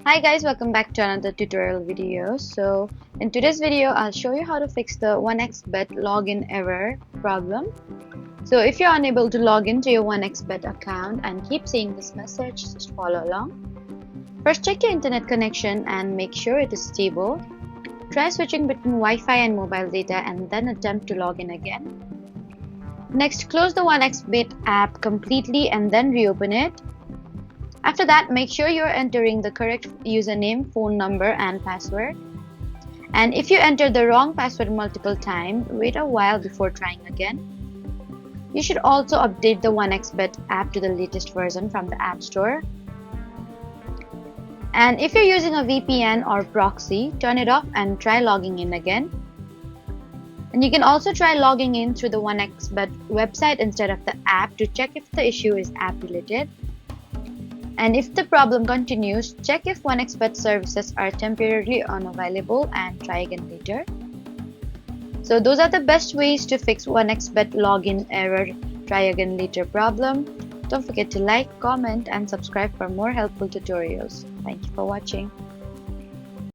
Hi guys, welcome back to another tutorial video. So in today's video, I'll show you how to fix the 1xbet login error problem. So if you're unable to log into your 1xbet account and keep seeing this message, just follow along. First, check your internet connection and make sure it is stable. Try switching between Wi-Fi and mobile data and then attempt to log in again. Next, close the 1xbet app completely and then reopen it. After that, make sure you're entering the correct username, phone number, and password. And if you enter the wrong password multiple times, wait a while before trying again. You should also update the 1xbet app to the latest version from the App Store. And if you're using a VPN or proxy, turn it off and try logging in again. And you can also try logging in through the 1xbet website instead of the app to check if the issue is app related. And if the problem continues, check if 1xbet services are temporarily unavailable and try again later. So those are the best ways to fix 1xbet login error, try again later problem. Don't forget to like, comment, and subscribe for more helpful tutorials. Thank you for watching.